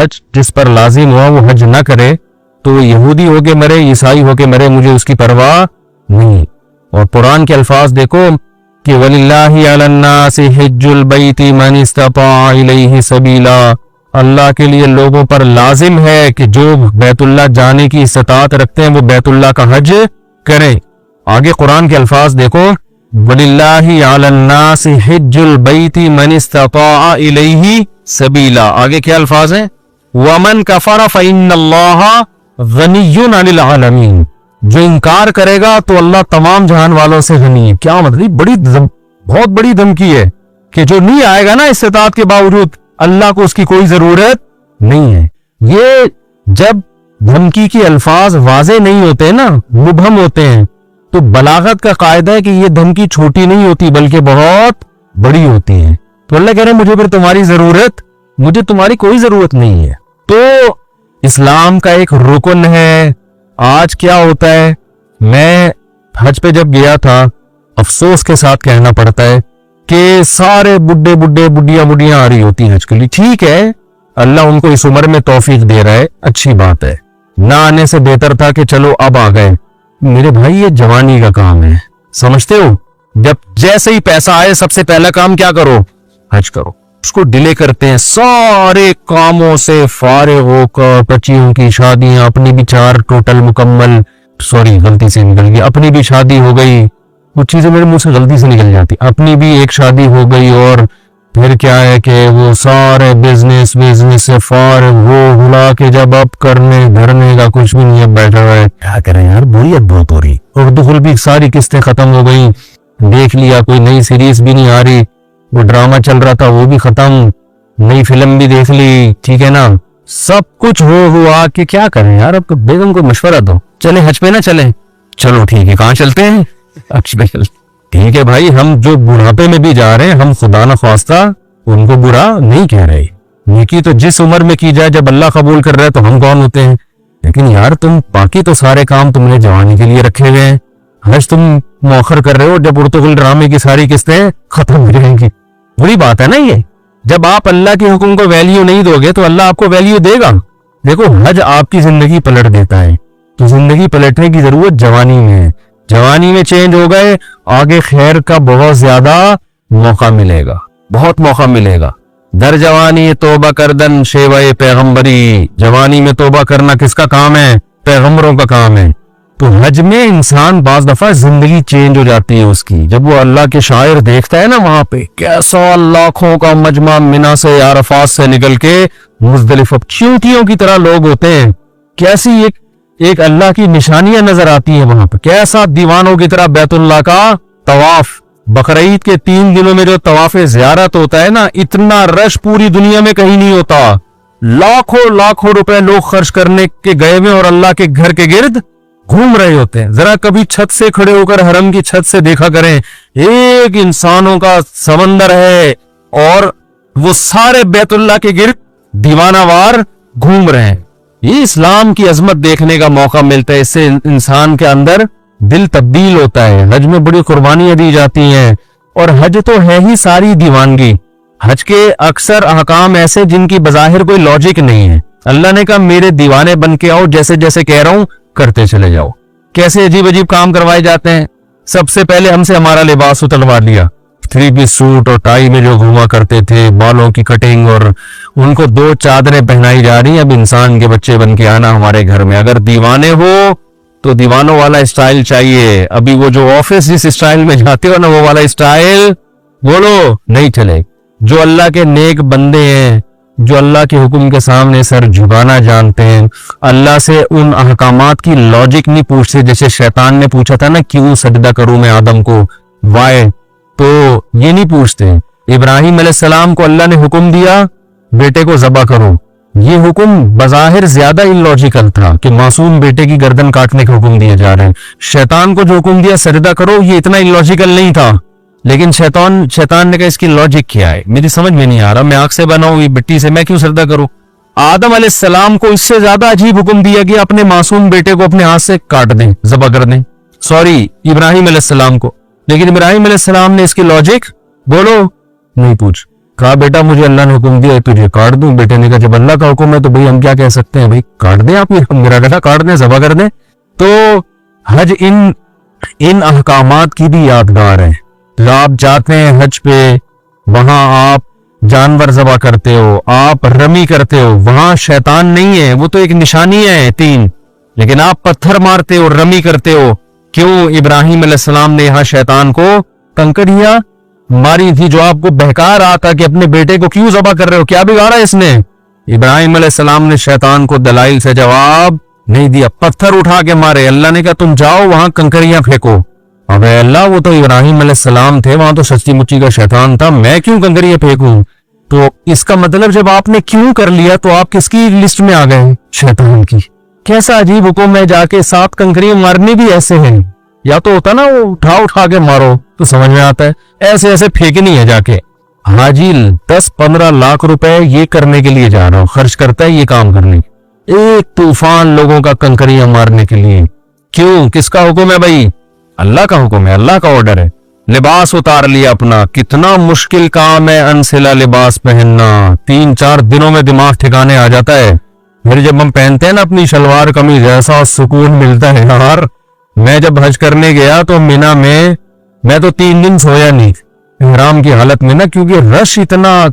حج جس پر لازم ہوا وہ حج نہ کرے تو یہودی ہو کے مرے، عیسائی ہو کے مرے، مجھے اس کی پرواہ نہیں۔ اور قرآن کے الفاظ دیکھو کہ وَلِلَّهِ عَلَى النَّاسِ حِجُّ الْبَيْتِ مَنِ اسْتَطَاعَ إِلَيْهِ سَبِيلًا، اللہ کے لیے لوگوں پر لازم ہے کہ جو بیت اللہ جانے کی استطاعت رکھتے ہیں وہ بیت اللہ کا حج کریں۔ آگے قرآن کے الفاظ دیکھو وَلِلَّهِ عَلَى النَّاسِ حِجُّ الْبَيْتِ مَنِ اسْتَطَاعَ إِلَيْهِ سَبِيلًا، آگے کیا الفاظ ہیں؟ وَمَنْ كَفَرَ فَإِنَّ اللَّهَ غَنِيٌّ عَنِ الْعَالَمِينَ، جو انکار کرے گا تو اللہ تمام جہان والوں سے غنی ہے۔ کیا مطلب؟ بہت بڑی دھمکی ہے کہ جو نہیں آئے گا نا استطاعت کے باوجود، اللہ کو اس کی کوئی ضرورت نہیں ہے۔ یہ جب دھمکی کے الفاظ واضح نہیں ہوتے نا، مبہم ہوتے ہیں، تو بلاغت کا قاعدہ ہے کہ یہ دھمکی چھوٹی نہیں ہوتی بلکہ بہت بڑی ہوتی ہے۔ تو اللہ کہہ رہے ہیں مجھے پھر تمہاری ضرورت، مجھے تمہاری کوئی ضرورت نہیں ہے۔ تو اسلام کا ایک رکن ہے۔ آج کیا ہوتا ہے، میں حج پہ جب گیا تھا افسوس کے ساتھ کہنا پڑتا ہے کہ سارے بڈیاں آ رہی ہوتی ہیں حج کے لیے۔ ٹھیک ہے، اللہ ان کو اس عمر میں توفیق دے رہا ہے، اچھی بات ہے، نہ آنے سے بہتر تھا کہ چلو اب آ گئے۔ میرے بھائی یہ جوانی کا کام ہے، سمجھتے ہو؟ جب جیسے ہی پیسہ آئے سب سے پہلا کام کیا کرو؟ حج کرو۔ اس کو ڈیلے کرتے ہیں، سارے کاموں سے فارغ ہو کر، بچیوں کی شادیاں، اپنی بھی 4 ٹوٹل مکمل، سوری غلطی سے نکل گئی، اپنی بھی شادی ہو گئی، وہ چیزیں میرے منہ سے غلطی سے نکل جاتی، اپنی بھی ایک شادی ہو گئی، اور پھر کیا ہے کہ وہ سارے بزنس سے فارغ ہو بلا کے جب اب کرنے دھرنے کا کچھ بھی نہیں ہے، بیٹھا ہوا ہے۔ کیا کریں یار، بوریت بہت ہو رہی، اور دخل بھی ساری قسطیں ختم ہو گئی، دیکھ لیا کوئی نئی سیریز بھی نہیں آ رہی، وہ ڈرامہ چل رہا تھا وہ بھی ختم، نئی فلم بھی دیکھ لی، ٹھیک ہے نا، سب کچھ ہوا کہ کیا کریں یار، اب بیگم کو مشورہ دو، چلیں حج پہ نہ چلیں؟ چلو ٹھیک ہے، کہاں چلتے ہیں؟ حج پہ چلتے۔ ٹھیک ہے بھائی، ہم جو بڑھاپے میں بھی جا رہے ہیں، ہم خدا نہ خواستہ ان کو برا نہیں کہہ رہے، نیکی تو جس عمر میں کی جائے، جب اللہ قبول کر رہا ہے تو ہم کون ہوتے ہیں؟ لیکن یار تم باقی تو سارے کام تم نے جوانی کے لیے رکھے ہوئے ہیں، حج تم مؤخر کر رہے ہو جب ارطغرل ڈرامے کی ساری قسطیں ختم ہو جائیں گی۔ بری بات ہے نا یہ، جب آپ اللہ کے حکم کو ویلیو نہیں دو گے تو اللہ آپ کو ویلیو دے گا۔ دیکھو حج آپ کی زندگی پلٹ دیتا ہے، تو زندگی پلٹنے کی ضرورت جوانی میں ہے، جوانی میں چینج ہو گئے، آگے خیر کا بہت زیادہ موقع ملے گا، بہت موقع ملے گا۔ در جوانی توبہ کردن شیوہ پیغمبری، جوانی میں توبہ کرنا کس کا کام ہے؟ پیغمبروں کا کام ہے۔ تو حج میں انسان بعض دفعہ زندگی چینج ہو جاتی ہے اس کی، جب وہ اللہ کے شاعر دیکھتا ہے نا، وہاں پہ کیسا لاکھوں کا مجمع منی سے عرفات سے نکل کے مزدلفہ، چیونٹیوں کی طرح لوگ ہوتے ہیں، کیسی ایک اللہ کی نشانیاں نظر آتی ہیں وہاں پہ، کیسا دیوانوں کی طرح بیت اللہ کا طواف۔ بقرعید کے 3 دنوں میں جو طواف زیارت ہوتا ہے نا، اتنا رش پوری دنیا میں کہیں نہیں ہوتا، لاکھوں روپے لوگ خرچ کرنے کے گئے ہوئے اور اللہ کے گھر کے گرد گھوم رہے ہوتے ہیں۔ ذرا کبھی چھت سے کھڑے ہو کر حرم کی چھت سے دیکھا کریں، ایک انسانوں کا سمندر ہے اور وہ سارے بیت اللہ کے گرد دیوانہ وار گھوم رہے ہیں۔ یہ اسلام کی عظمت دیکھنے کا موقع ملتا ہے، اس سے انسان کے اندر دل تبدیل ہوتا ہے۔ حج میں بڑی قربانیاں دی جاتی ہیں، اور حج تو ہے ہی ساری دیوانگی۔ حج کے اکثر احکام ایسے جن کی بظاہر کوئی لاجک نہیں ہے، اللہ نے کہا میرے دیوانے بن کے آؤ، جیسے جیسے کہہ رہا ہوں کرتے چلے جاؤ۔ کیسے عجیب عجیب کام کروائے جاتے ہیں۔ سب سے پہلے ہم سے ہمارا لباس اتروا لیا، 3 پیس سوٹ اور ٹائی میں جو گھوما کرتے تھے، بالوں کی کٹنگ، اور ان کو 2 چادریں پہنائی جا رہی ہیں، اب انسان کے بچے بن کے آنا ہمارے گھر میں۔ اگر دیوانے ہو تو دیوانوں والا اسٹائل چاہیے، ابھی وہ جو آفس جس اسٹائل میں جاتے ہو نا، وہ والا اسٹائل بولو نہیں چلے۔ جو اللہ کے نیک بندے ہیں، جو اللہ کے حکم کے سامنے سر جھکانا جانتے ہیں، اللہ سے ان احکامات کی لاجک نہیں پوچھتے، جیسے شیطان نے پوچھا تھا نا کیوں سجدہ کروں میں آدم کو، وائے، تو یہ نہیں پوچھتے۔ ابراہیم علیہ السلام کو اللہ نے حکم دیا بیٹے کو ذبح کرو، یہ حکم بظاہر زیادہ اللاجیکل تھا کہ معصوم بیٹے کی گردن کاٹنے کا حکم دیے جا رہے ہیں۔ شیطان کو جو حکم دیا سجدہ کرو، یہ اتنا اللاجیکل نہیں تھا، لیکن شیطان نے کہا اس کی لاجک کیا ہے، میری سمجھ میں نہیں آ رہا، میں آنکھ سے بنا ہوئی مٹی سے میں کیوں سجدہ کروں۔ آدم علیہ السلام کو اس سے زیادہ عجیب حکم دیا گیا اپنے معصوم بیٹے کو اپنے ہاتھ سے کاٹ دیں، ذبح کر دیں، سوری ابراہیم علیہ السلام کو، لیکن ابراہیم علیہ السلام نے اس کی لاجک بولو نہیں پوچھ۔ کہا بیٹا مجھے اللہ نے حکم دیا تجھے کاٹ دوں. بیٹے نے کہا جب اللہ کا حکم ہے تو بھائی ہم کیا کہہ سکتے ہیں, بھائی کاٹ دیں آپ, میرا گلا کاٹ دیں, ذبح کر دیں. تو حج ان احکامات کی بھی یادگار ہے. تو آپ جاتے ہیں حج پہ, وہاں آپ جانور ذبح کرتے ہو, آپ رمی کرتے ہو, وہاں شیطان نہیں ہے, وہ تو ایک نشانی ہے 3, لیکن آپ پتھر مارتے ہو, رمی کرتے ہو. کیوں؟ ابراہیم علیہ السلام نے یہاں شیطان کو کنکریاں ماری تھی جو آپ کو بہکا رہا تھا کہ اپنے بیٹے کو کیوں ذبح کر رہے ہو, کیا بگاڑا اس نے؟ ابراہیم علیہ السلام نے شیطان کو دلائل سے جواب نہیں دیا, پتھر اٹھا کے مارے. اللہ نے کہا تم جاؤ وہاں کنکریاں پھینکو. اب اللہ وہ تو ابراہیم علیہ السلام تھے, وہاں تو سچی مچی کا شیطان تھا, میں کیوں کنکریاں پھینکوں؟ تو اس کا مطلب جب آپ نے کیوں کر لیا تو آپ کس کی لسٹ میں آ گئے؟ شیطان کی. کیسا عجیب حکم ہے, جا کے 7 کنکریاں مارنی بھی ایسے ہیں. یا تو ہوتا نا وہ اٹھا کے مارو تو سمجھ میں آتا ہے, ایسے پھینکنی ہے جا کے. حاجی 10-15 لاکھ روپے یہ کرنے کے لیے جا رہا ہوں, خرچ کرتا ہے یہ کام کرنے, ایک طوفان لوگوں کا کنکریاں مارنے کے لیے. کیوں؟ کس کا حکم ہے بھائی؟ اللہ کا حکم ہے, اللہ کا آرڈر ہے. لباس اتار لیا اپنا, کتنا مشکل کام ہے انسلا لباس پہننا, 3-4 دنوں میں دماغ ٹھکانے آ جاتا ہے. پھر جب ہم پہنتے ہیں نا اپنی شلوار قمیض, ایسا سکون ملتا ہے یار. میں جب حج کرنے گیا تو مینا میں تو 3 دن سویا نہیں احرام کی حالت میں نا, کیونکہ رش اتنا,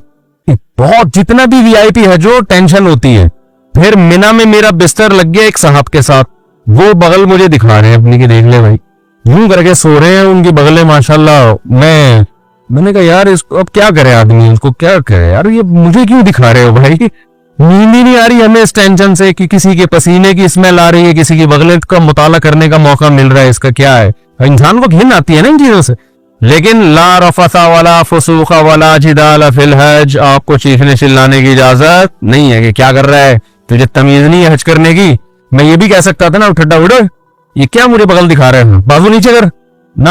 بہت, جتنا بھی وی آئی پی ہے جو ٹینشن ہوتی ہے. پھر مینا میں میرا بستر لگ گیا ایک صاحب کے ساتھ, وہ بغل مجھے دکھا رہے ہیں اپنی, کہ دیکھ لے بھائی یوں کر کے سو رہے ہیں, ان کی بغلیں ماشاءاللہ. میں نے کہا یار اس کو اب کیا کرے آدمی, اس کو کیا کرے یار, یہ مجھے کیوں دکھا رہے ہو بھائی؟ نیند ہی نہیں آ رہی ہمیں اس ٹینشن سے کہ کسی کے پسینے کی اسمیل آ رہی ہے, کسی کی بغلیں کا مطالعہ کرنے کا موقع مل رہا ہے, اس کا کیا ہے؟ انسان کو گھن آتی ہے نا ان چیزوں سے. لیکن لا رفث ولا فسوق ولا جدال فی الحج, آپ کو چیخنے چلانے کی اجازت نہیں ہے. کہ کیا کر رہا ہے, تجھے تمیز نہیں ہے حج کرنے کی؟ میں یہ بھی کہہ سکتا تھا نا ٹھڈا اڑ, یہ کیا مجھے بغل دکھا رہے ہیں, بازو نیچے کر. نہ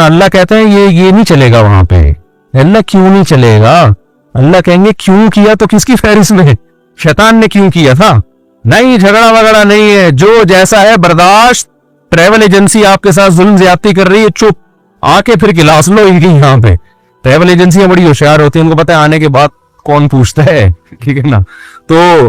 اللہ کہتے ہیں یہ نہیں چلے گا وہاں پہ. اللہ کیوں نہیں چلے گا؟ اللہ کہیں گے کیوں کیا تو کس کی فہرست میں؟ شیطان نے کیوں کیا تھا؟ نہیں, جھگڑا وگڑا نہیں ہے, جو جیسا ہے برداشت. ٹریول ایجنسی آپ کے ساتھ ظلم زیادتی کر رہی ہے, چپ, آ کے پھر کلاس لو ان کی. یہاں پہ ٹریول ایجنسیاں بڑی ہوشیار ہوتی ہیں, ان کو پتہ ہے آنے کے بعد کون پوچھتا ہے, ٹھیک ہے نا. تو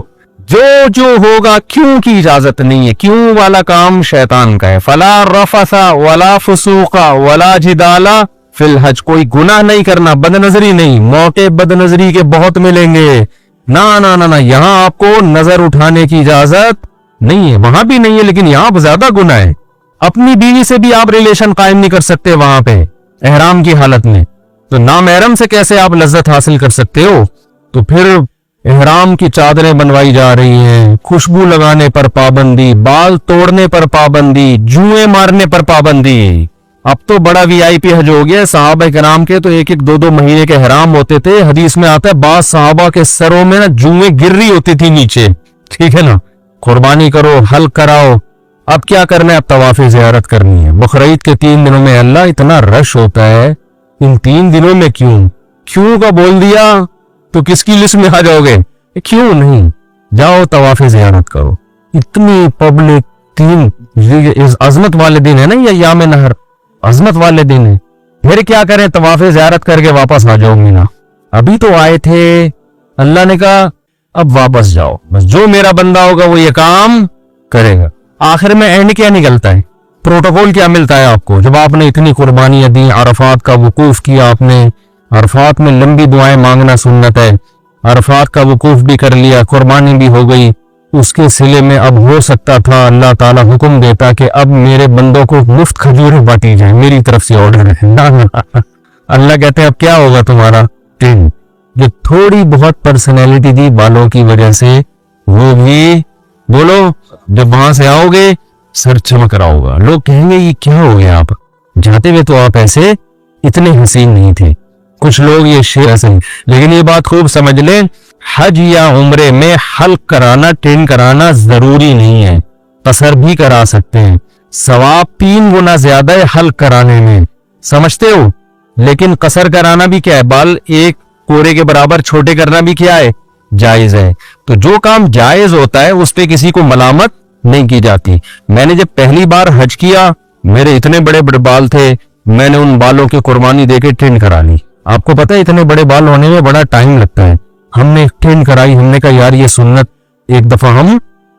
جو ہوگا کیوں کی اجازت نہیں ہے, کیوں والا کام شیطان کا ہے. فلا رفث ولا فسوق ولا جدال فی الحج, کوئی گناہ نہیں کرنا, بد نظری نہیں. موقع بد نظری کے بہت ملیں گے. نہ, یہاں آپ کو نظر اٹھانے کی اجازت نہیں ہے, وہاں بھی نہیں ہے, لیکن یہاں زیادہ گناہ ہے. اپنی بیوی سے بھی آپ ریلیشن قائم نہیں کر سکتے وہاں پہ احرام کی حالت میں, تو نامحرم سے کیسے آپ لذت حاصل کر سکتے ہو؟ تو پھر احرام کی چادریں بنوائی جا رہی ہیں, خوشبو لگانے پر پابندی, بال توڑنے پر پابندی, جوئیں مارنے پر پابندی. اب تو بڑا وی آئی پی حج ہو گیا. صحابہ کرام کے تو 1-2 مہینے کے احرام ہوتے تھے. حدیث میں آتا ہے بعض صحابہ کے سروں میں نا جوئیں گر رہی ہوتی تھی نیچے, ٹھیک ہے نا. قربانی کرو, حلق کراؤ, اب کیا کرنا ہے؟ اب طواف زیارت کرنی ہے. بقرعید کے 3 دنوں میں اللہ اتنا رش ہوتا ہے, ان 3 دنوں میں کیوں کا بول دیا تو کس کی لسٹ میں آ جاؤ گے؟ کیوں نہیں, جاؤ طواف زیارت کرو. اتنی پبلک, 3 عظمت والے دن ہے نا یہ ایام نہر, عظمت والے دن ہے. پھر کیا کریں؟ طواف زیارت کر کے واپس آ جاؤ مینا. ابھی تو آئے تھے, اللہ نے کہا اب واپس جاؤ, بس جو میرا بندہ ہوگا وہ یہ کام کرے گا. آخر میں اینڈ کیا نکلتا ہے؟ پروٹوکول کیا ملتا ہے آپ کو؟ جب آپ نے اتنی قربانیاں دی, عرفات کا وقوف کیا آپ نے, عرفات میں لمبی دعائیں مانگنا سنت ہے, عرفات کا وقوف بھی کر لیا, قربانی بھی ہو گئی, اس کے صلے میں اب ہو سکتا تھا اللہ تعالیٰ حکم دیتا کہ اب میرے بندوں کو مفت کھجوریں بانٹی جائیں, میری طرف سے آرڈر ہے. اللہ کہتے ہیں اب کیا ہوگا تمہارا دن؟ جو تھوڑی بہت پرسنالٹی دی بالوں کی وجہ سے, وہ بھی بولو, جب وہاں سے آؤ گے سر چمک رہا ہوگا. لوگ کہیں گے یہ کیا ہو گیا, آپ جاتے ہوئے تو آپ ایسے اتنے حسین نہیں تھے. کچھ لوگ یہ شعر ایسے ہیں, لیکن یہ بات خوب سمجھ لیں, حج یا عمرے میں حلق کرانا, ٹرین کرانا ضروری نہیں ہے, قصر بھی کرا سکتے ہیں. ثواب 3 گنا زیادہ ہے حلق کرانے میں, سمجھتے ہو. لیکن قصر کرانا بھی کیا ہے, بال ایک کورے کے برابر چھوٹے کرنا بھی کیا ہے, جائز ہے. تو جو کام جائز ہوتا ہے اس پہ کسی کو ملامت نہیں کی جاتی. میں نے جب پہلی بار حج کیا, میرے اتنے بڑے بڑے بال تھے, میں نے ان بالوں کی قربانی دے کے ٹرین کرا لی. آپ کو پتا ہے اتنے بڑے بال ہونے میں بڑا ٹائم لگتا ہے. ہم نے ٹرین کرائی, ہم نے کہا یار یہ سنت ایک دفعہ ہم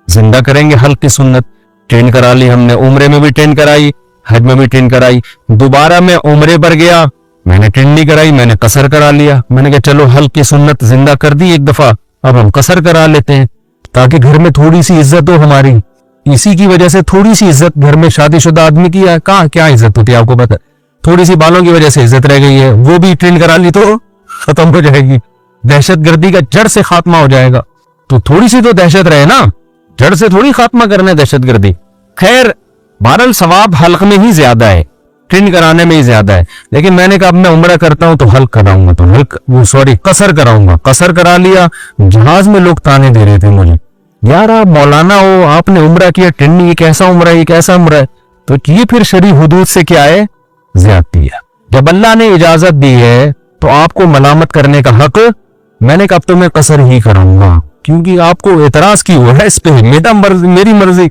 زندہ کریں گے, حلق کی سنت ٹرین کرا لی ہم نے. عمرے میں بھی ٹرین کرائی, حج میں بھی ٹرین کرائی. دوبارہ میں عمرے پر گیا, میں نے ٹرین نہیں کرائی, میں نے قصر کرا لیا. میں نے کہا چلو حلق کی سنت زندہ کر دی ایک دفعہ, اب ہم قصر کرا لیتے ہیں تاکہ گھر میں تھوڑی سی عزت ہو ہماری. اسی کی وجہ سے تھوڑی سی عزت گھر میں شادی شدہ آدمی کی ہے, کہاں کیا عزت ہوتی ہے آپ کو پتا ہے, تھوڑی سی بالوں کی وجہ سے عزت رہ گئی ہے, وہ بھی ٹرین کرا لی تو ختم ہو جائے گی, دہشت گردی کا جڑ سے خاتمہ ہو جائے گا. تو تھوڑی سی تو دہشت رہے نا, جڑ سے تھوڑی خاتمہ کرنا ہے دہشت گردی. خیر بہرحال ثواب حلق میں ہی زیادہ ہے, ٹرین کرانے میں ہی زیادہ ہے. لیکن میں نے کہا اب میں عمرہ کرتا ہوں تو حلق کراؤں گا, تو قصر کراؤں گا. قصر کرا لیا. جہاز میں لوگ تانے دے رہے تھے مجھے, یار آپ مولانا ہو, آپ نے عمرہ کیا, ٹرین یہ کیسا عمرہ ہے, یہ کیسا عمرہ ہے. تو یہ پھر شرعی حدود سے کیا ہے, زیادتی ہے. جب اللہ نے اجازت دی ہے تو آپ کو ملامت کرنے کا حق, میں نے کہا اب تو میں قصر ہی کراؤں گا, کیونکہ آپ کو اعتراض کی ہوا ہے اس پہ, میری مرضی.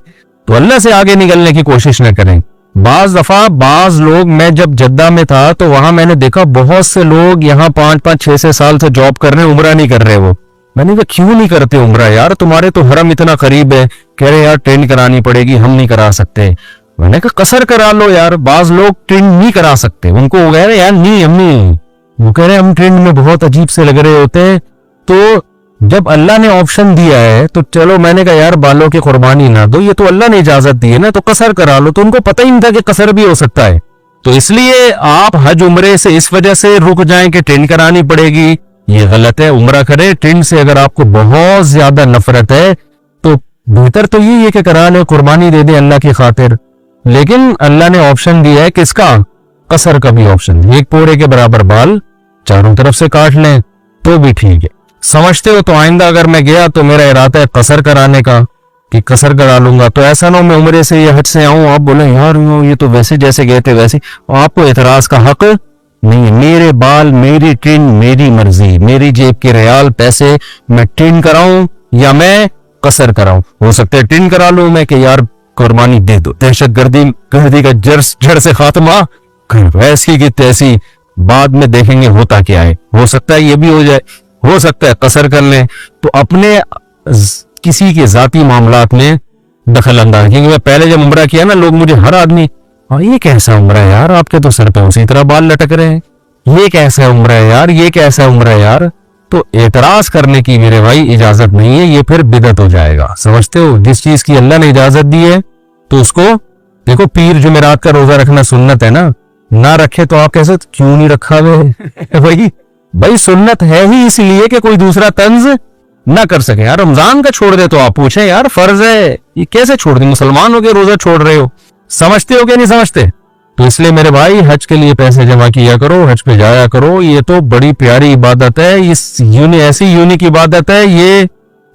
تو اللہ سے آگے نکلنے کی کوشش نہ کریں. بعض دفعہ بعض لوگ, میں جب جدہ میں تھا تو وہاں میں نے دیکھا بہت سے لوگ یہاں 5-6 سال سے جاب کر رہے ہیں, عمرہ نہیں کر رہے. وہ میں نے کہا کیوں نہیں کرتے عمرہ یار, تمہارے تو حرم اتنا قریب ہے. کہہ رہے یار ٹرین کرانی پڑے گی, ہم نہیں کرا سکتے. میں نے کہا قصر کرا لو یار. بعض لوگ ٹرین نہیں کرا سکتے, ان کو وہ کہہ رہے یار نہیں ہم نہیں, وہ کہہ رہے ہم ٹرین میں بہت عجیب سے لگ رہے ہوتے ہیں. تو جب اللہ نے آپشن دیا ہے تو چلو, میں نے کہا یار بالوں کی قربانی نہ دو, یہ تو اللہ نے اجازت دی ہے نا, تو قصر کرا لو. تو ان کو پتہ ہی نہیں تھا کہ قصر بھی ہو سکتا ہے. تو اس لیے آپ حج عمرے سے اس وجہ سے رک جائیں کہ ٹرین کرانی پڑے گی, یہ غلط ہے. عمرہ کرے ٹرین سے. اگر آپ کو بہت زیادہ نفرت ہے تو بہتر تو یہی ہے کہ کرا لیں, قربانی دے دیں اللہ کی خاطر. لیکن اللہ نے آپشن دیا ہے کس کا, قصر کا بھی آپشن. ایک پورے کے برابر بال چاروں طرف سے کاٹ لیں تو بھی ٹھیک ہے. سمجھتے ہو تو آئندہ اگر میں گیا تو میرا ارادہ ہے قصر کرانے کا, کہ قصر کرا لوں گا. تو ایسا نہ ہو میں عمرے سے یا حج سے آؤں, آپ بولیں یار یہ تو ویسے جیسے گئے تھے ویسے, آپ کو اعتراض کا حق نہیں. میرے بال, میری ٹرین, میری مرضی, میری جیب کے ریال پیسے, میں ٹرین کراؤں یا میں قصر کراؤں. ہو سکتا ہے ٹرین کرا لوں میں کہ یار قربانی دے دو, دہشت گردی کا جڑ سے خاتمہ, ایسی کی تیسی, بعد میں دیکھیں گے ہوتا کیا ہے. ہو سکتا ہے یہ بھی ہو جائے, ہو سکتا ہے قصر کر لیں. تو اپنے کسی کے ذاتی معاملات میں دخل انداز, کیونکہ میں پہلے جب عمرہ کیا نا, لوگ مجھے ہر آدمی یہ کیسا عمرہ ہے یار, آپ کے تو سر پہ اسی طرح بال لٹک رہے ہیں, یہ کیسا عمرہ ہے یار, یہ کیسا عمرہ ہے یار. تو اعتراض کرنے کی میرے بھائی اجازت نہیں ہے, یہ پھر بدعت ہو جائے گا. سمجھتے ہو, جس چیز کی اللہ نے اجازت دی ہے تو اس کو دیکھو. پیر جمعرات کا روزہ رکھنا سنت ہے نا, نہ رکھے تو آپ کیسے کیوں نہیں رکھا ہوئے بھائی سنت ہے ہی اس لیے کہ کوئی دوسرا طنز نہ کر سکے. یار رمضان کا چھوڑ دے تو آپ پوچھیں یار فرض ہے, یہ کیسے چھوڑ دیں, مسلمان ہو کے روزہ چھوڑ رہے ہو. سمجھتے ہو کہ نہیں سمجھتے؟ تو اس لیے میرے بھائی حج کے لیے پیسے جمع کیا کرو, حج پہ جایا کرو. یہ تو بڑی پیاری عبادت ہے, ایسی یونیک عبادت ہے.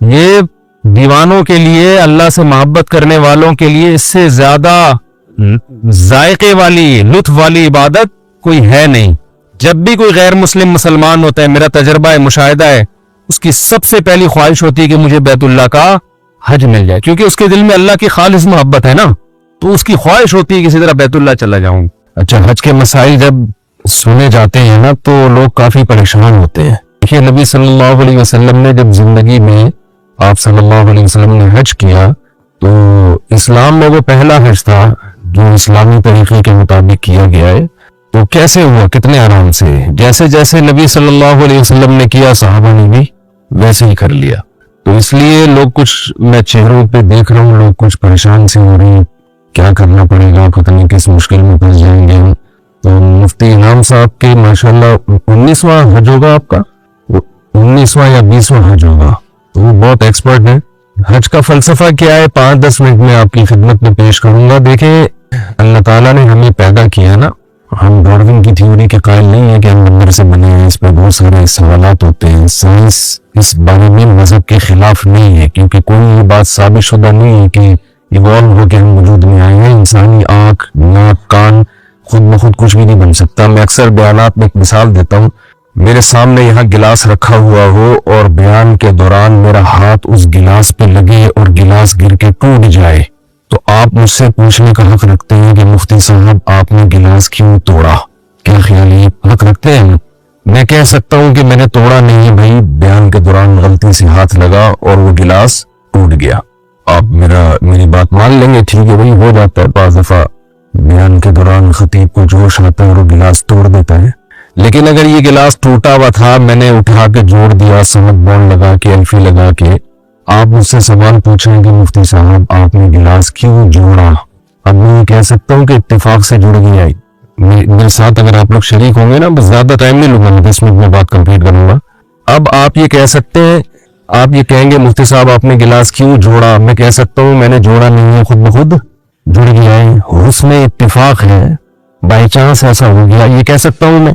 یہ دیوانوں کے لیے, اللہ سے محبت کرنے والوں کے لیے اس سے زیادہ ذائقے والی, لطف والی عبادت کوئی ہے نہیں. جب بھی کوئی غیر مسلمان ہوتا ہے, میرا تجربہ ہے, مشاہدہ ہے, اس کی سب سے پہلی خواہش ہوتی ہے کہ مجھے بیت اللہ کا حج مل جائے, کیونکہ اس کے دل میں اللہ کی خالص محبت ہے نا, تو اس کی خواہش ہوتی ہے کہ کسی طرح بیت اللہ چلا جاؤں. اچھا, حج کے مسائل جب سنے جاتے ہیں نا تو لوگ کافی پریشان ہوتے ہیں. دیکھیے نبی صلی اللہ علیہ وسلم نے جب زندگی میں آپ صلی اللہ علیہ وسلم نے حج کیا تو اسلام میں وہ پہلا حج تھا جو اسلامی طریقے کے مطابق کیا گیا ہے. تو کیسے ہوا, کتنے آرام سے, جیسے جیسے نبی صلی اللہ علیہ وسلم نے کیا صحابہ نے بھی ویسے ہی کر لیا. تو اس لیے لوگ کچھ, میں چہروں پہ دیکھ رہا ہوں, لوگ کچھ پریشان سے ہو رہے ہیں, کیا کرنا پڑے گا, پتہ نہیں کس مشکل میں پھنس جائیں گے. تو مفتی انعام صاحب کے ماشاءاللہ 19واں حج ہوگا آپ کا, 19واں یا 20واں حج ہوگا, تو وہ بہت ایکسپرٹ ہیں. حج کا فلسفہ کیا ہے 5-10 منٹ میں آپ کی خدمت میں پیش کروں گا. دیکھیں اللہ تعالیٰ نے ہمیں پیدا کیا نا, ہم ڈارون کی تھیوری کے قائل نہیں ہیں کہ ہم نمبر سے بنے ہیں, اس پہ بہت سارے سوالات ہوتے ہیں. سائنس اس بارے میں مذہب کے خلاف نہیں ہے, کیونکہ کوئی یہ بات ثابت شدہ نہیں ہے کہ ایوالو ہو کے ہم وجود میں آئے ہیں. انسانی آنکھ, ناک, کان خود بخود کچھ بھی نہیں بن سکتا. میں اکثر بیانات میں ایک مثال دیتا ہوں, میرے سامنے یہاں گلاس رکھا ہوا ہو اور بیان کے دوران میرا ہاتھ اس گلاس پہ لگے اور گلاس گر کے ٹوٹ جائے, تو آپ مجھ سے پوچھنے کا حق رکھتے ہیں کہ مفتی صاحب آپ نے گلاس کیوں توڑا. کیا خیال ہے, حق رکھتے ہیں؟ میں کہہ سکتا ہوں کہ میں نے توڑا نہیں ہے بھائی، بیان کے دوران غلطی سے ہاتھ لگا اور وہ گلاس ٹوٹ گیا. آپ میری بات مان لیں گے، ٹھیک ہے بھائی، ہو جاتا ہے بعض دفعہ بیان کے دوران خطیب کو جوش آتا ہے اور وہ گلاس توڑ دیتا ہے. لیکن اگر یہ گلاس ٹوٹا ہوا تھا، میں نے اٹھا کے جوڑ دیا، سمت بانڈ لگا کے، الفی لگا کے، آپ مجھ سے سوال پوچھیں کہ مفتی صاحب آپ نے گلاس کیوں جوڑا، اب میں یہ کہہ سکتا ہوں کہ اتفاق سے جڑ گیا. میرے ساتھ اگر آپ لوگ شریک ہوں گے نا، بس زیادہ ٹائم نہیں لوں گا، 10 منٹ میں بات کمپلیٹ کروں گا. اب آپ یہ کہہ سکتے ہیں، آپ یہ کہیں گے مفتی صاحب آپ نے گلاس کیوں جوڑا، میں کہہ سکتا ہوں میں نے جوڑا نہیں ہے، خود بخود جڑ گیا ہے، حسن اتفاق ہے، بائی چانس ایسا ہو گیا، یہ کہہ سکتا ہوں میں؟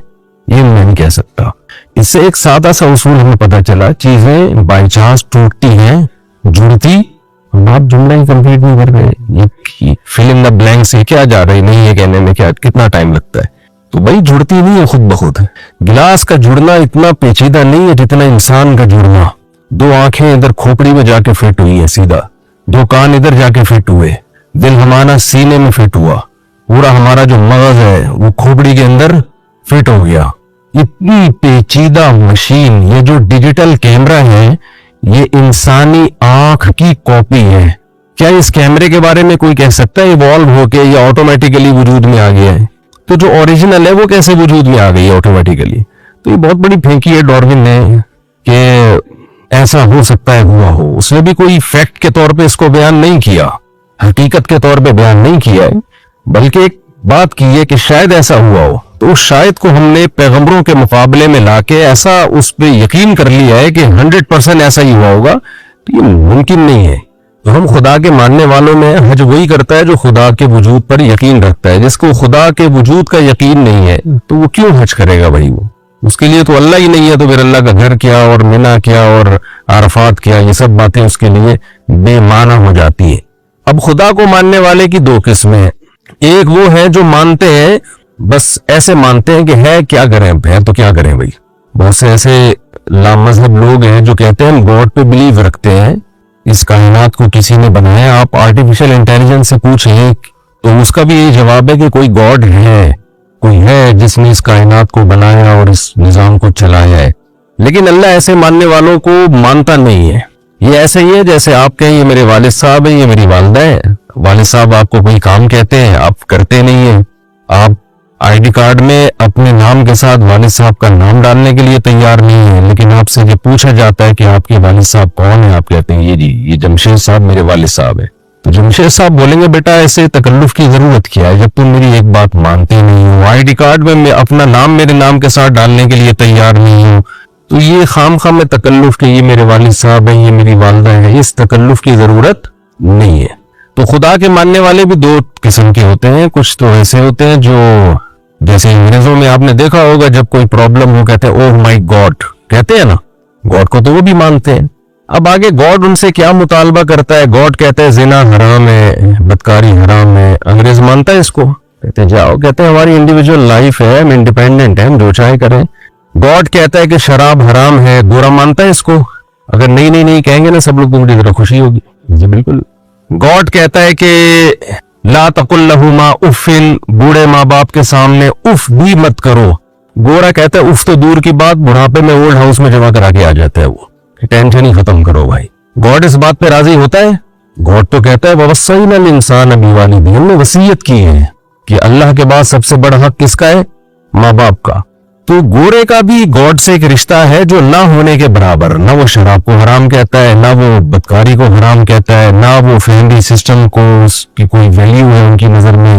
یہ میں نہیں کہہ سکتا. اس سے ایک سادہ سا اصول ہمیں پتہ چلا، چیزیں بائی چانس ٹوٹتی ہیں، جڑتی. آپ جملہ ہی کمپلیٹ نہیں کر رہے، یہ فل ان دا بلینک سے کیا جا رہے نہیں ہے کہنے میں، کیا کتنا ٹائم لگتا ہے. تو بھائی جڑتی نہیں ہے خود بخود. گلاس کا جڑنا اتنا پیچیدہ نہیں ہے جتنا انسان کا جڑنا. 2 آنکھیں ادھر کھوپڑی میں جا کے فٹ ہوئی ہے سیدھا، 2 کان ادھر جا کے فٹ ہوئے، دل ہمارا سینے میں فٹ ہوا، پورا ہمارا جو مغز ہے وہ کھوپڑی کے اندر فٹ ہو گیا. اتنی پیچیدہ مشین، یہ جو ڈیجیٹل کیمرہ ہے یہ انسانی آنکھ کی کاپی ہے. کیا اس کیمرے کے بارے میں کوئی کہہ سکتا ہے ایوالو ہو کے یا آٹومیٹیکلی وجود میں آ گیا ہے؟ تو جو اوریجنل ہے وہ کیسے وجود میں آ گئی ہے آٹومیٹیکلی؟ تو یہ بہت بڑی پھینکی ہے ڈاروین نے کہ ایسا ہو سکتا ہے، ہوا ہو. اس نے بھی کوئی فیکٹ کے طور پہ اس کو بیان نہیں کیا، حقیقت کے طور پہ بیان نہیں کیا ہے، بلکہ ایک بات کی ہے کہ شاید ایسا ہوا ہو. تو اس شاید کو ہم نے پیغمبروں کے مقابلے میں لا کے ایسا اس پہ یقین کر لیا ہے کہ 100% ایسا ہی ہوا ہوگا. تو یہ ممکن نہیں ہے. تو ہم خدا کے ماننے والوں میں حج وہی کرتا ہے جو خدا کے وجود پر یقین رکھتا ہے. جس کو خدا کے وجود کا یقین نہیں ہے تو وہ کیوں حج کرے گا بھائی؟ وہ اس کے لیے تو اللہ ہی نہیں ہے، تو پھر اللہ کا گھر کیا اور منی کیا اور عرفات کیا، یہ سب باتیں اس کے لیے بے معنی ہو جاتی ہیں. اب خدا کو ماننے والے کی 2 قسمیں ہیں. ایک وہ ہے جو مانتے ہیں، بس ایسے مانتے ہیں کہ ہے کیا کریں، ہے تو کیا کریں بھائی. بہت سے ایسے لامذہب لوگ ہیں جو کہتے ہیں ہم گاڈ پہ بلیو رکھتے ہیں، اس کائنات کو کسی نے بنایا. آپ آرٹیفیشل انٹیلیجنس سے پوچھیں تو اس کا بھی یہ جواب ہے کہ کوئی گاڈ ہے، کوئی ہے جس نے اس کائنات کو بنایا اور اس نظام کو چلایا ہے. لیکن اللہ ایسے ماننے والوں کو مانتا نہیں ہے. یہ ایسے ہی ہے جیسے آپ کہیں یہ میرے والد صاحب ہیں، یہ میری والدہ ہے. والد صاحب آپ کو کوئی کام کہتے ہیں، آپ کرتے نہیں ہیں. آپ آئی ڈی کارڈ میں اپنے نام کے ساتھ والد صاحب کا نام ڈالنے کے لیے تیار نہیں ہے، لیکن آپ سے جب پوچھا جاتا ہے کہ آپ کے والد صاحب کون ہیں، آپ کہتے ہیں یہ جمشید صاحب میرے والد صاحب ہیں. تو جمشید صاحب بولیں گے بیٹا ایسے تکلف کی ضرورت کیا ہے جب تم میری ایک بات مانتے نہیں ہو، آئی ڈی کارڈ میں اپنا نام میرے نام کے ساتھ ڈالنے کے لیے تیار نہیں ہو. تو یہ خام خام میں تکلف کہ یہ میرے والد صاحب ہیں، یہ میری والدہ ہے، اس تکلف کی ضرورت نہیں ہے. تو خدا کے ماننے والے بھی 2 قسم کے ہوتے ہیں. کچھ تو ایسے ہوتے ہیں جو جیسے انگریزوں میں آپ نے دیکھا ہوگا جب کوئی پرابلم ہو کہتے ہیں اوہ مائی گاڈ، کہتے ہیں نا، گاڈ کو تو وہ بھی مانتے ہیں. اب آگے گاڈ ان سے کیا مطالبہ کرتا ہے؟ گاڈ کہتا ہے زنا حرام ہے، بدکاری حرام ہے. انگریز مانتا ہے اس کو؟ کہتے ہیں جاؤ، کہتے ہیں ہماری انڈیویجول لائف ہے، ہم انڈیپینڈنٹ ہیں، ہم جو چاہے کریں. گاڈ کہتا ہے کہ شراب حرام ہے، گورا مانتا ہے اس کو؟ اگر نہیں کہیں گے نا سب لوگ تو مجھے ذرا خوشی ہوگی. جی بالکل. گاڈ کہتا ہے کہ لا تقل لہما افن، بوڑھے ماں باپ کے سامنے اف بھی مت کرو. گورا کہتا ہے اف تو دور کی بات، بڑھاپے میں اولڈ ہاؤس میں جمع کرا کے آ جاتا ہے وہ، ٹینشن ہی ختم کرو بھائی. گاڈ اس بات پہ راضی ہوتا ہے؟ گاڈ تو کہتا ہے وَوَصَّيْنَا الْإِنسَانَ بِوَالِدَيْهِ، ہم نے وصیت کی ہے کہ اللہ کے بعد سب سے بڑا حق کس کا ہے؟ ماں باپ کا. تو گورے کا بھی گاڈ سے ایک رشتہ ہے جو نہ ہونے کے برابر. نہ وہ شراب کو حرام کہتا ہے، نہ وہ بدکاری کو حرام کہتا ہے، نہ وہ فیملی سسٹم کو اس کی کوئی ویلیو ہے ان کی نظر میں.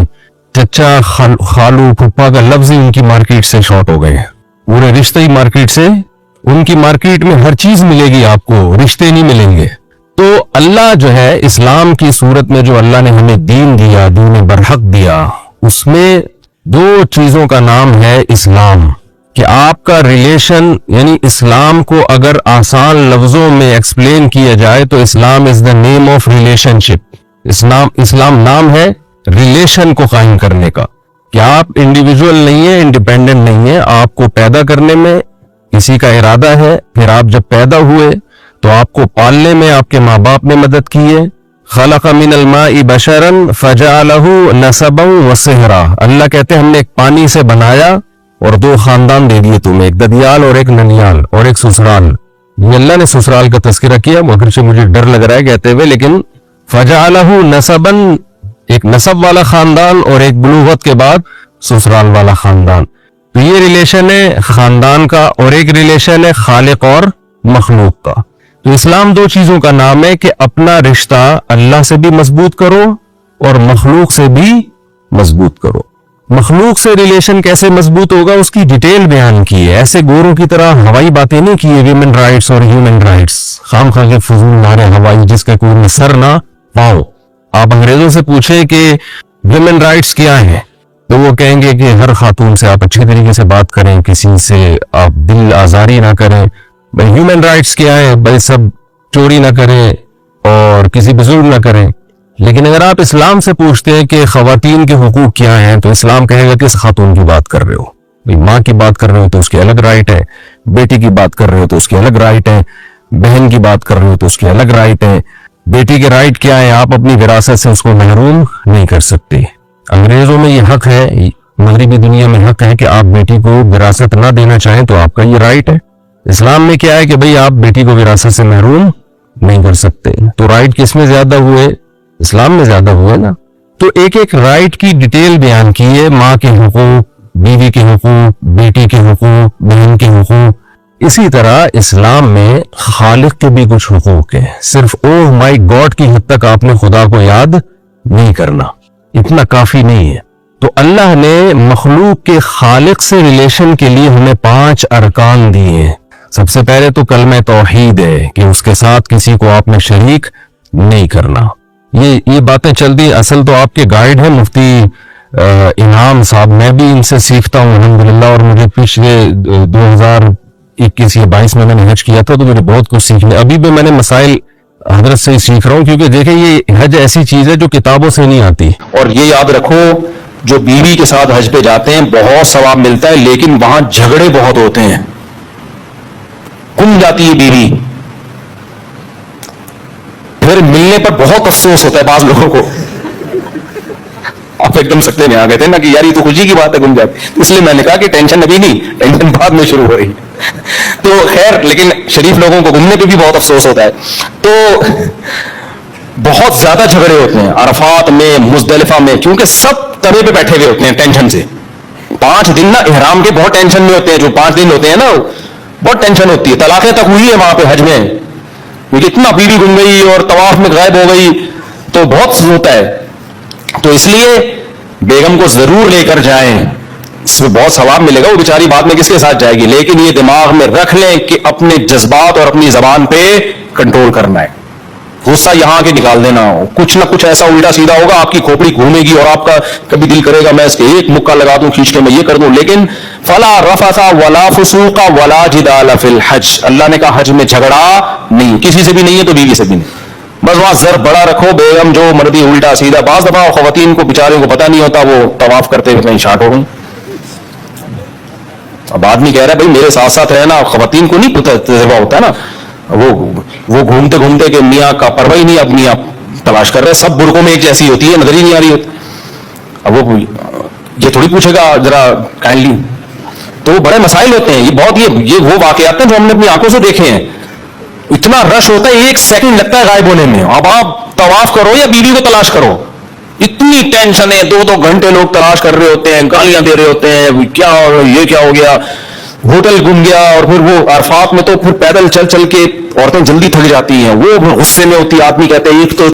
چچا خالو پھپھا کا لفظ ہی ان کی مارکیٹ سے شارٹ ہو گئے ہیں. پورے رشتے ہی مارکیٹ سے، ان کی مارکیٹ میں ہر چیز ملے گی آپ کو، رشتے نہیں ملیں گے. تو اللہ جو ہے اسلام کی صورت میں جو اللہ نے ہمیں دین دیا، دین برحق دیا، اس میں 2 چیزوں کا نام ہے اسلام. کہ آپ کا ریلیشن، یعنی اسلام کو اگر آسان لفظوں میں ایکسپلین کیا جائے تو اسلام از دا نیم آف ریلیشن شپ. اسلام نام ہے ریلیشن کو قائم کرنے کا، کہ آپ انڈیویجول نہیں ہیں، انڈیپینڈنٹ نہیں ہیں. آپ کو پیدا کرنے میں کسی کا ارادہ ہے، پھر آپ جب پیدا ہوئے تو آپ کو پالنے میں آپ کے ماں باپ نے مدد کی ہے. خلق من الماء بشرا فجعلہ نسبا وصہرا. اللہ کہتے ہیں ہم نے ایک پانی سے بنایا اور 2 خاندان دے دیے تمہیں، ایک ددیال اور ایک ننیال اور ایک سسرال. یہ اللہ نے سسرال کا تذکرہ کیا، اگرچہ مجھے ڈر لگ رہا ہے کہتے ہوئے، لیکن فجعلہ نسبا، ایک نسب والا خاندان اور ایک بلوغت کے بعد سسرال والا خاندان. تو یہ ریلیشن ہے خاندان کا، اور ایک ریلیشن ہے خالق اور مخلوق کا. تو اسلام 2 چیزوں کا نام ہے کہ اپنا رشتہ اللہ سے بھی مضبوط کرو اور مخلوق سے بھی مضبوط کرو. مخلوق سے ریلیشن کیسے مضبوط ہوگا اس کی ڈیٹیل بیان کی ہے، ایسے گوروں کی طرح ہوائی باتیں نہیں کی ہے، ویمن رائٹس اور ہیومن رائٹس، خام خواہ کے فضول نعرے ہوائی جس کا کوئی سر نہ پاؤ. آپ انگریزوں سے پوچھیں کہ ویمن رائٹس کیا ہیں تو وہ کہیں گے کہ ہر خاتون سے آپ اچھے طریقے سے بات کریں، کسی سے آپ دل آزاری نہ کریں. بھائی ہیومن رائٹس کیا ہے؟ بھائی سب چوری نہ کریں اور کسی پہ ظلم نہ کریں. لیکن اگر آپ اسلام سے پوچھتے ہیں کہ خواتین کے حقوق کیا ہیں تو اسلام کہے گا کس خاتون کی بات کر رہے ہو. بھئی ماں کی بات کر رہے ہو تو اس کی الگ رائٹ ہے، بیٹی کی بات کر رہے ہو تو اس کی الگ رائٹ ہے، بہن کی بات کر رہے ہو تو اس کی الگ رائٹ ہے. بیٹی کے رائٹ کیا ہے؟ آپ اپنی وراثت سے اس کو محروم نہیں کر سکتے. انگریزوں میں یہ حق ہے، مغربی دنیا میں حق ہے کہ آپ بیٹی کو وراثت نہ دینا چاہیں تو آپ کا یہ رائٹ ہے. اسلام میں کیا ہے کہ بھئی آپ بیٹی کو وراثت سے محروم نہیں کر سکتے. تو رائٹ کس میں زیادہ ہوئے؟ اسلام میں زیادہ ہوئے نا. تو ایک ایک رائٹ کی ڈیٹیل بیان کی ہے، ماں کے حقوق، بیوی کے حقوق، بیٹی کے حقوق، بہن کے حقوق. اسی طرح اسلام میں خالق کے بھی کچھ حقوق ہیں. صرف اوہ مائی گاڈ کی حد تک آپ نے خدا کو یاد نہیں کرنا، اتنا کافی نہیں ہے. تو اللہ نے مخلوق کے خالق سے ریلیشن کے لیے ہمیں 5 ارکان دیے ہیں. سب سے پہلے تو کلمہ توحید ہے کہ اس کے ساتھ کسی کو آپ نے شریک نہیں کرنا. یہ باتیں چل دی. اصل تو آپ کے گائیڈ ہیں مفتی انعام صاحب، میں بھی ان سے سیکھتا ہوں الحمدللہ، اور مجھے پچھلے 2021 یا 22 میں نے حج کیا تھا تو مجھے بہت کچھ سیکھنے. ابھی بھی میں نے مسائل حضرت سے ہی سیکھ رہا ہوں، کیونکہ دیکھیں یہ حج ایسی چیز ہے جو کتابوں سے نہیں آتی. اور یہ یاد رکھو جو بیوی کے ساتھ حج پہ جاتے ہیں بہت ثواب ملتا ہے، لیکن وہاں جھگڑے بہت ہوتے ہیں، گم جاتی ہے بیوی، پھر ملنے پر بہت افسوس ہوتا ہے بعض لوگوں کو. آپ ایک دم سکتے میں آ گئے تھے نا کہ یار یہ تو خوشی کی بات ہے گم جاتی، اس لیے میں نے کہا کہ ٹینشن ابھی نہیں، ٹینشن بعد میں شروع ہو رہی. تو خیر، لیکن شریف لوگوں کو گھومنے پہ بھی بہت افسوس ہوتا ہے. تو بہت زیادہ جھگڑے ہوتے ہیں عرفات میں، مزدلفہ میں، کیونکہ سب تبے پہ بیٹھے ہوئے ہوتے ہیں ٹینشن سے. 5 دن نا احرام کے بہت ٹینشن میں ہوتے ہیں، جو 5 دن ہوتے ہیں نا بہت ٹینشن ہوتی ہے. طلاقیں تک ہوئی ہے وہاں پہ حج میں، کیونکہ اتنا بیوی گم گئی اور طواف میں غائب ہو گئی تو بہت ہوتا ہے. تو اس لیے بیگم کو ضرور لے کر جائیں، اس میں بہت ثواب ملے گا. وہ بیچاری بعد میں کس کے ساتھ جائے گی، لیکن یہ دماغ میں رکھ لیں کہ اپنے جذبات اور اپنی زبان پہ کنٹرول کرنا ہے. غصہ یہاں کے نکال دینا، کچھ نہ کچھ ایسا الٹا سیدھا ہوگا، آپ کی کھوپڑی گھومے گی اور آپ کا کبھی دل کرے گا میں اس کے ایک مکہ لگا دوں کھینچ کے میں یہ کر دوں. لیکن فلا رفث ولا فسوق ولا جدال فی الحج، اللہ نے کہا حج میں جھگڑا نہیں، کسی سے بھی نہیں ہے تو بیوی سے بھی نہیں. بس وہاں زر بڑا رکھو، بیگم جو مرضی الٹا سیدھا. بعض دفعہ خواتین کو بیچاروں کو پتہ نہیں ہوتا، وہ طواف کرتے ہوئے کہیں شارٹ ہو گئی. اب آدمی کہہ رہا ہے بھائی میرے ساتھ ساتھ رہنا، خواتین کو نہیں تجربہ ہوتا نا، وہ گھومتے گھومتے کہ میاں کا پرواہ ہی نہیں، اب میاں تلاش کر رہے، سب برقوں میں ایک جیسی ہوتی ہے، نظر ہی نہیں آ رہی ہوتی. اب وہ یہ تھوڑی پوچھے گا ذرا کائنڈلی. تو وہ بڑے مسائل ہوتے ہیں. یہ بہت یہ وہ واقعات ہیں جو ہم نے اپنی آنکھوں سے دیکھے ہیں. اتنا رش ہوتا ہے، 1 سیکنڈ لگتا ہے غائب ہونے میں. اب آپ طواف کرو یا بیوی کو تلاش کرو، اتنی ٹینشن ہے، 2 گھنٹے لوگ تلاش کر رہے ہوتے ہیں، گالیاں دے رہے ہوتے ہیں، کیا یہ کیا ہو گیا، ہوٹل گم گیا. اور پھر وہ عرفات میں تو پھر پیدل چل چل کے عورتیں جلدی تھک جاتی ہیں، وہ غصے میں ہوتی ہے. آدمی کہتے ہیں ایک تو